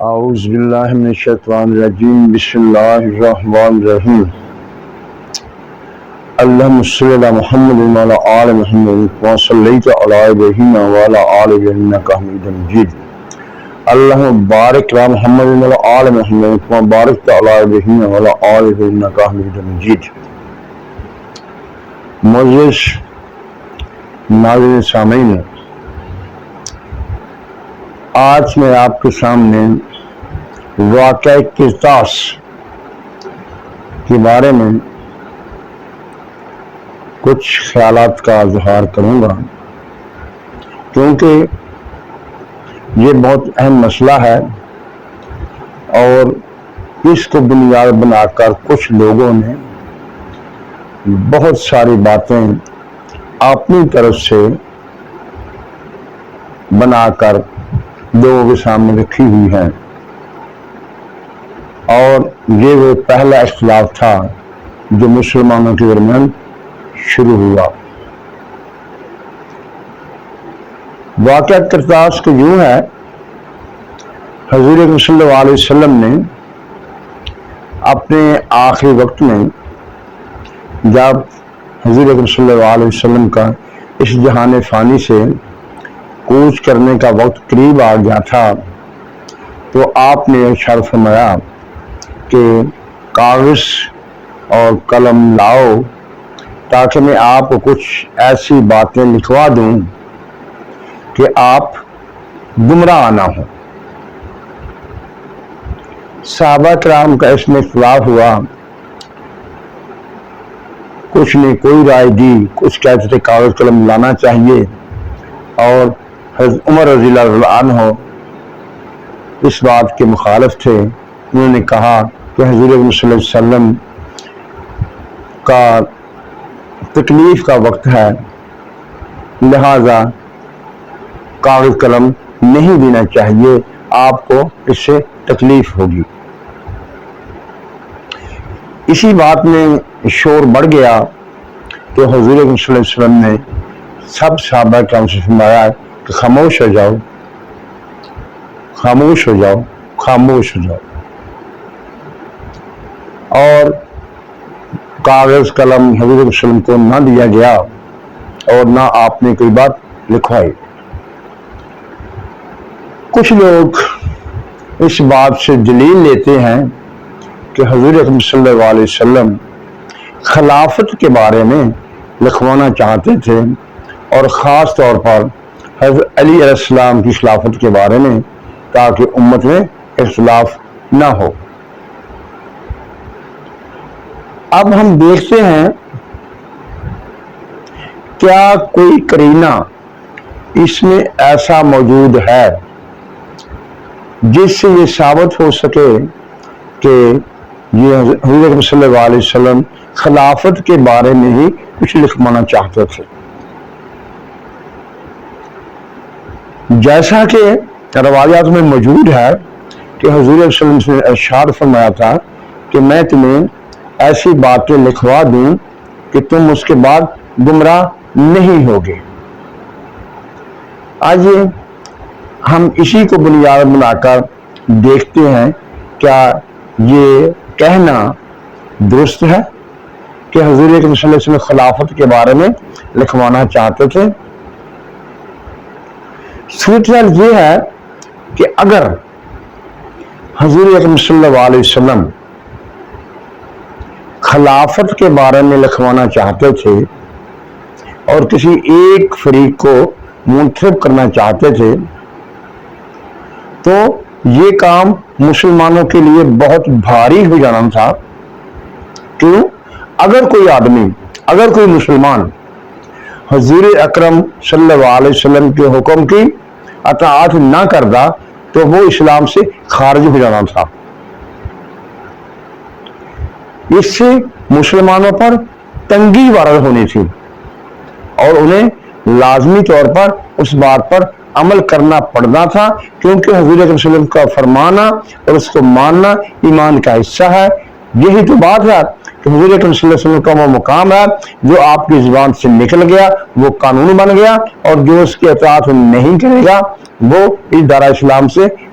اعوذ باللہ من الشیطان الرجیم بسم اللہ الرحمن الرحیم اللہم صلی علی محمد وعلی آل محمد کما صلیت علی ابراہیم وعلی آل ابراہیم انک حمید مجید اللہم بارک علی محمد وعلی آل محمد کما بارکت علی ابراہیم وعلی آل ابراہیم انک حمید مجید۔ معزز ناظرین سامعین، آج میں آپ کے سامنے واقعہ قرطاس کے بارے میں کچھ خیالات کا اظہار کروں گا، کیونکہ یہ بہت اہم مسئلہ ہے اور اس کو بنیاد بنا کر کچھ لوگوں نے بہت ساری باتیں اپنی طرف سے بنا کر لوگوں کے سامنے رکھی ہوئی ہیں، اور یہ وہ پہلا اختلاف تھا جو مسلمانوں کے درمیان شروع ہوا۔ واقعہ قرطاس کو یوں ہے، حضور صلی اللہ علیہ وسلم نے اپنے آخری وقت میں جب حضور صلی اللہ علیہ وسلم کا اس جہان فانی سے کوچ کرنے کا وقت قریب آ گیا تھا، تو آپ نے ارشاد فرمایا کہ کاغذ اور قلم لاؤ تاکہ میں آپ کو کچھ ایسی باتیں لکھوا دوں کہ آپ گمراہ نہ ہوں۔ صحابہ کرام کا اس میں اختلاف ہوا، کچھ نے کوئی رائے دی، کچھ کہتے تھے کاغذ قلم لانا چاہیے، اور حضرت عمر رضی اللہ عنہ اس بات کے مخالف تھے۔ انہوں نے کہا کہ حضور صلی اللہ علیہ وسلم کا تکلیف کا وقت ہے، لہذا کاغذ قلم نہیں دینا چاہیے، آپ کو اس سے تکلیف ہوگی۔ اسی بات میں شور بڑھ گیا کہ حضور صلی اللہ علیہ وسلم نے سب صحابہ کرام سے فرمایا کہ خاموش ہو جاؤ، خاموش ہو جاؤ، خاموش ہو جاؤ، اور کاغذ قلم حضور صلی اللہ علیہ وسلم کو نہ دیا گیا اور نہ آپ نے کوئی بات لکھوائی۔ کچھ لوگ اس بات سے دلیل لیتے ہیں کہ حضور اکرم صلی اللہ علیہ وسلم خلافت کے بارے میں لکھوانا چاہتے تھے، اور خاص طور پر حضرت علی علیہ السلام کی خلافت کے بارے میں، تاکہ امت میں اختلاف نہ ہو۔ اب ہم دیکھتے ہیں کیا کوئی قرینہ اس میں ایسا موجود ہے جس سے یہ ثابت ہو سکے کہ یہ حضور صلی اللہ علیہ وسلم خلافت کے بارے میں ہی کچھ لکھوانا چاہتے تھے۔ جیسا کہ روایات میں موجود ہے کہ حضور صلی اللہ علیہ وسلم نے ارشاد فرمایا تھا کہ میں تمہیں ایسی باتیں لکھوا دوں کہ تم اس کے بعد گمراہ نہیں ہوگے۔ آئیے ہم اسی کو بنیاد بنا کر دیکھتے ہیں کیا یہ کہنا درست ہے کہ حضور صلی اللہ علیہ وسلم خلافت کے بارے میں لکھوانا چاہتے تھے۔ صورتحال یہ ہے کہ اگر حضور اکرم صلی اللہ علیہ وسلم خلافت کے بارے میں لکھوانا چاہتے تھے اور کسی ایک فریق کو منتخب کرنا چاہتے تھے، تو یہ کام مسلمانوں کے لیے بہت بھاری ہو جانا تھا۔ کیوں؟ اگر کوئی آدمی، اگر کوئی مسلمان حضور اکرم صلی اللہ علیہ وسلم کے حکم کی اطاعت نہ کرتا تو وہ اسلام سے خارج ہو جانا تھا۔ اس سے مسلمانوں پر تنگی وارد ہونی تھی، اور انہیں لازمی طور پر اس بات پر عمل کرنا پڑنا تھا، کیونکہ حضور صلی اللہ علیہ وسلم کا فرمانا اور اس کو ماننا ایمان کا حصہ ہے۔ یہی تو بات ہے کہ حضور اکرم صلی اللہ علیہ وسلم کا وہ مقام ہے جو آپ کی زبان سے نکل گیا وہ قانون بن گیا، اور جو اس کی اطاعت نہیں کرے گا وہ اس دار اسلام سے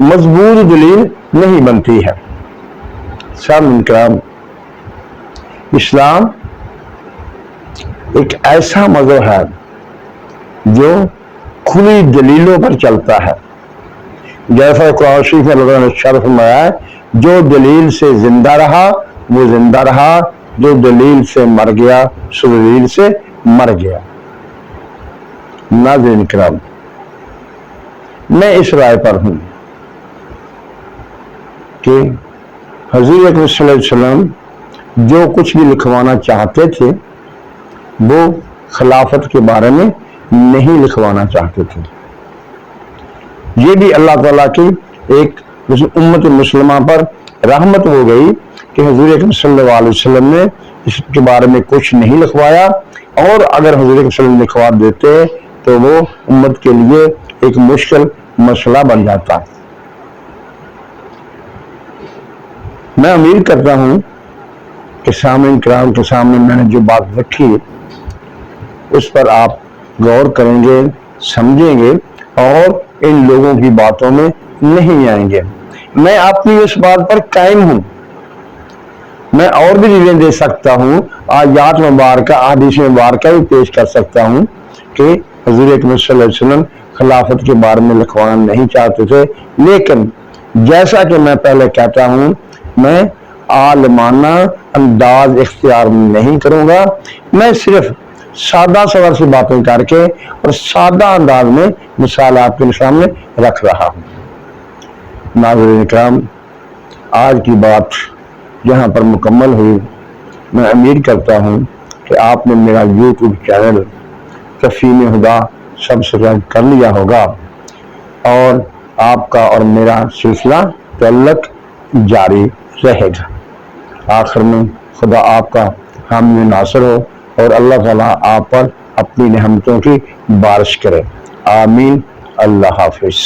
مضبوط دلیل نہیں بنتی ہے۔ سامعین کرام، اسلام ایک ایسا مذہب ہے جو کھلی دلیلوں پر چلتا ہے، جیسا قرآن شریف میں اللہ تعالیٰ نے ارشاد فرمایا ہے، جو دلیل سے زندہ رہا وہ زندہ رہا، جو دلیل سے مر گیا سو دلیل سے مر گیا۔ ناظرین کرام، میں اس رائے پر ہوں کہ حضور اکرم صلی اللہ علیہ وسلم جو کچھ بھی لکھوانا چاہتے تھے وہ خلافت کے بارے میں نہیں لکھوانا چاہتے تھے۔ یہ بھی اللہ تعالیٰ کی ایک امت مسلمہ پر رحمت ہو گئی کہ حضور اکرم صلی اللہ علیہ وسلم نے اس کے بارے میں کچھ نہیں لکھوایا، اور اگر حضور اکرم صلی اللہ علیہ وسلم لکھوا دیتے تو وہ امت کے لیے ایک مشکل مسئلہ بن جاتا۔ میں امید کرتا ہوں کہ سامعین کرام کے سامنے میں نے جو بات رکھی اس پر آپ غور کریں گے، سمجھیں گے اور ان لوگوں کی باتوں میں نہیں آئیں گے۔ میں اپنی اس بات پر قائم ہوں۔ میں اور بھی چیزیں دے سکتا ہوں، آیات مبارکہ احادیث مبارکہ بھی پیش کر سکتا ہوں کہ حضور اکرم صلی اللہ علیہ وسلم خلافت کے بارے میں لکھوانا نہیں چاہتے تھے، لیکن جیسا کہ میں پہلے کہتا ہوں، میں عالمانہ انداز اختیار نہیں کروں گا، میں صرف سادہ سور سی باتیں کر کے اور سادہ انداز میں مثال آپ کے سامنے رکھ رہا ہوں۔ ناظرین کرام، آج کی بات یہاں پر مکمل ہوئی۔ میں امید کرتا ہوں کہ آپ نے میرا یوٹیوب چینل تفہیم ہدیٰ سبسکرائب کر لیا ہوگا اور آپ کا اور میرا سلسلہ تعلق جاری رہے گا۔ آخر میں خدا آپ کا حامی ناصر ہو اور اللہ تعالیٰ آپ پر اپنی نعمتوں کی بارش کرے۔ آمین۔ اللہ حافظ۔